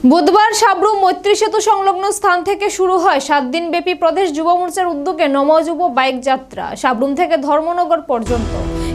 বুধবার সাবরুম মৈত্রী সেতু সংলগ্ন স্থান থেকে শুরু হয় 7 দিনব্যাপী প্রদেশ যুব মোর্চার উদ্যোগে নমযুব বাইক যাত্রা সাবরুম থেকে ধর্মনগর পর্যন্ত।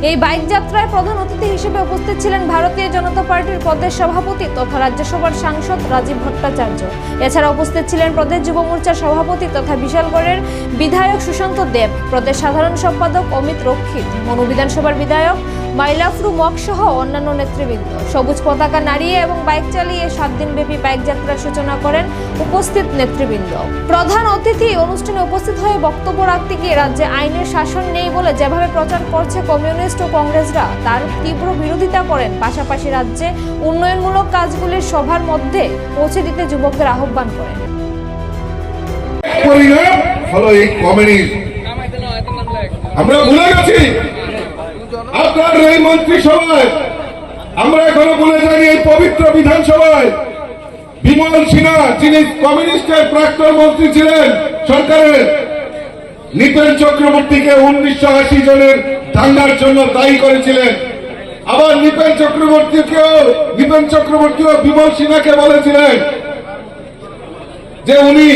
এই বাইক যাত্রায় প্রধান অতিথি হিসেবে উপস্থিত ছিলেন ভারতীয় জনতা পার্টির প্রদেশ সভাপতি তথা রাজ্যসভার সাংসদ রাজীব ভট্টাচার্য। এছাড়া উপস্থিত ছিলেন প্রদেশ যুব মোর্চার সভাপতি তথা বিশালগড়ের বিধায়ক সুশান্ত দেব, প্রদেশ সাধারণ সম্পাদক অমিত রক্ষিত, মনু বিধানসভার বিধায়ক মাইলাফরু মক সহ অন্যান্য নেতৃবৃন্দ। সবুজ পতাকা নাড়িয়ে এবং বাইক চালিয়ে 7 দিনব্যাপী বাইক যাত্রার সূচনা করেন উপস্থিত নেতৃবৃন্দ। প্রধান অতিথি অনুষ্ঠানে উপস্থিত হয়ে বক্তব্য রাখতে গিয়ে রাজ্যে আইনের শাসন নেই বলে যেভাবে প্রচার করছে কমিউনিস্ট ও কংগ্রেসরা তার তীব্র বিরোধিতা করেন। পাশাপাশি রাজ্যে উন্নয়নমূলক কাজগুলির সবার মধ্যে পৌঁছে দিতে যুবকদের আহ্বান করেন। আমরা ভুলে গেছি আপনার এই মন্ত্রিসভায়, আমরা এখনো ভুলে যাইনি এই পবিত্র বিধানসভায় বিমল সিনহা, যিনি কমিউনিস্টের প্রাক্তন মন্ত্রী ছিলেন সরকারের, নৃপেন চক্রবর্তীকে 1980 জনের দাঙ্গার জন্য দায়ী করেছিলেন। আবার নৃপেন চক্রবর্তীও বিমল সিনহাকে বলেছিলেন যে উনি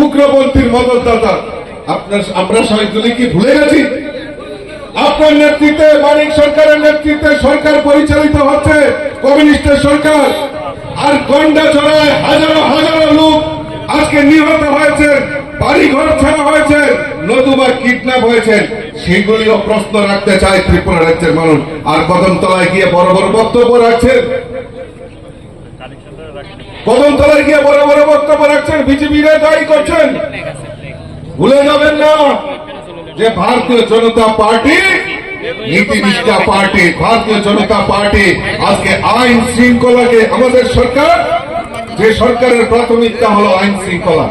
উগ্রপন্থীর মদতদাতা। আমরা সবাই কি ভুলে গেছি? আপনার নেতৃত্বে, মানিক সরকারের নেতৃত্বে সরকার পরিচালিত হচ্ছে, কমিউনিস্টের সরকার। আর গন্ডা চড়ায় হাজারো হাজারো লোক আজকে নিহত হয়েছে, বাড়িঘর ছাড়া হয়েছে, নতুবা কিডন্যাপ হয়েছে। সেগুলিও প্রশ্ন রাখতে চায় ত্রিপুরা রাজ্যের মানুষ। আর কদমতলায় গিয়ে বড় বড় বক্তব্য রাখছেন, কদমতলায় গিয়ে বড় বড় বক্তব্য রাখছেন, বিজেপিরা দায়ী করছেন। ভুলে যাবেন না যে ভারতীয় জনতা পার্টি নীতিনিষ্ঠা পার্টি। ভারতীয় জনতা পার্টি আজকে আইন শৃঙ্খলাকে, আমাদের সরকার, যে সরকারের প্রাথমিকতা হলো আইন শৃঙ্খলা,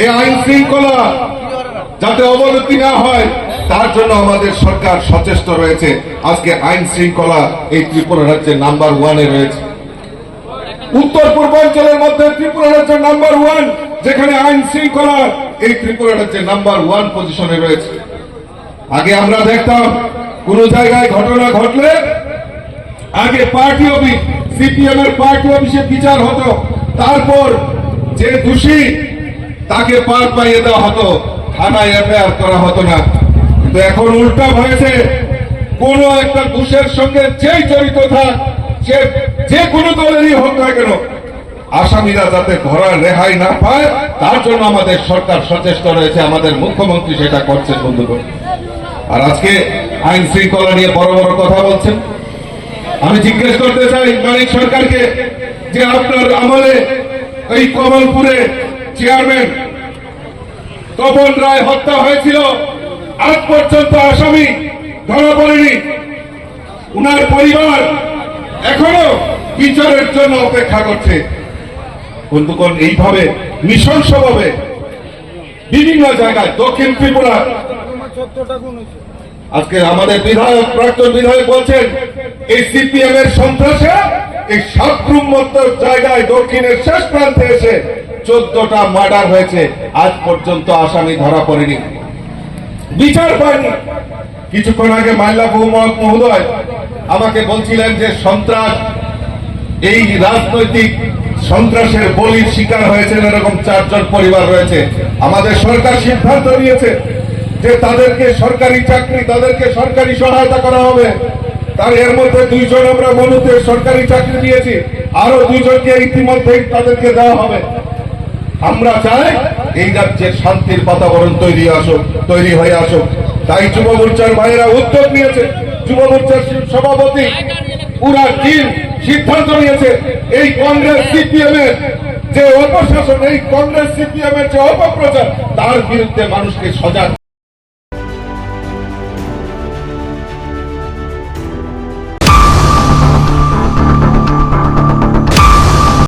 এই আইন শৃঙ্খলা যাতে অবনতি না হয় তার জন্য আমাদের সরকার সচেষ্ট রয়েছে। আজকে আইন শৃঙ্খলা এই ত্রিপুরা রাজ্যের নাম্বার 1-এ রয়েছে। উত্তর পূর্বাঞ্চলের মধ্যে ত্রিপুরা রাজ্যের নাম্বার 1, যেখানে আইন শৃঙ্খলা এই ত্রিপুরা রাজ্যের নাম্বার 1 পজিশনে রয়েছে। আগে আমরা দেখতাম কোন জায়গায় ঘটনা ঘটলে আগে পার্টি অফিস, সিপিএম এর পার্টি অফিসে বিচার হতো, তারপর যে দোষী তাকে পার পাইয়ে দেওয়া হতো, থানায় এফআইআর করা হতো না। কিন্তু এখন উল্টা হয়েছে, কোন একটা দোষের সঙ্গে যেই জড়িত থাক, সে যে কোনো দলেরই হোক না কেন, আসামিরা যাতে ধরা রেহাই না পায় তার জন্য আমাদের সরকার সচেষ্ট রয়েছে। আমাদের মুখ্যমন্ত্রী সেটা করছেন বন্ধুগণ। আর আজকে আইন শৃঙ্খলা নিয়ে বড় বড় কথা বলছেন। আমি জিজ্ঞেস করতে চাই মানিক সরকারকে যে আপনার আমলে এই কমলপুরে চেয়ারম্যান তপন রায় হত্যা হয়েছিল, আজ পর্যন্ত আসামি ধরা পড়েনি। উনার পরিবার এখনো বিচারের জন্য অপেক্ষা করছে। বন্ধুগণ, এইভাবে নৃশংসভাবে বিভিন্ন জায়গায় দক্ষিণ ত্রিপুরা, আজকে আমাদের বিধায়ক, প্রাক্তন বিধায়ক বলছেন এই সিপিএম এর সন্ত্রাসে এই সাবরুম মতো জায়গায় দক্ষিণের শেষ প্রান্তে এসে 14টা মার্ডার হয়েছে, আজ পর্যন্ত আসামি ধরা পড়েনি, বিচার পায়নি। কিছুক্ষণ আগে মাইলাফরু মক মহোদয় আমাকে বলছিলেন যে সন্ত্রাস, এই রাজনৈতিক সন্ত্রাসের বলির শিকার হয়েছেন এরকম 4 জন পরিবার রয়েছে। আমাদের সরকার সিদ্ধান্ত নিয়েছে যে তাদেরকে সরকারি চাকরি, তাদেরকে সরকারি সহায়তা করা হবে। তার এর মধ্যে 2 জন আমরা মনুতে সরকারি চাকরি দিয়েছি, আরো 2 জনকে ইতিমধ্যেই তাদেরকে দেওয়া হবে। আমরা চাই এই রাজ্যের শান্তির বাতাবরণ তৈরি হয়ে আসুক। তাই যুব মোর্চার ভাইয়েরা উদ্যোগ নিয়েছে, যুব মোর্চার সভাপতি পুরা টিম সিদ্ধান্ত নিয়েছে এই কংগ্রেস সিপিএম এর যে অপশাসন, এই কংগ্রেস সিপিএম এর যে অপপ্রচার, তার বিরুদ্ধে মানুষকে সজাগ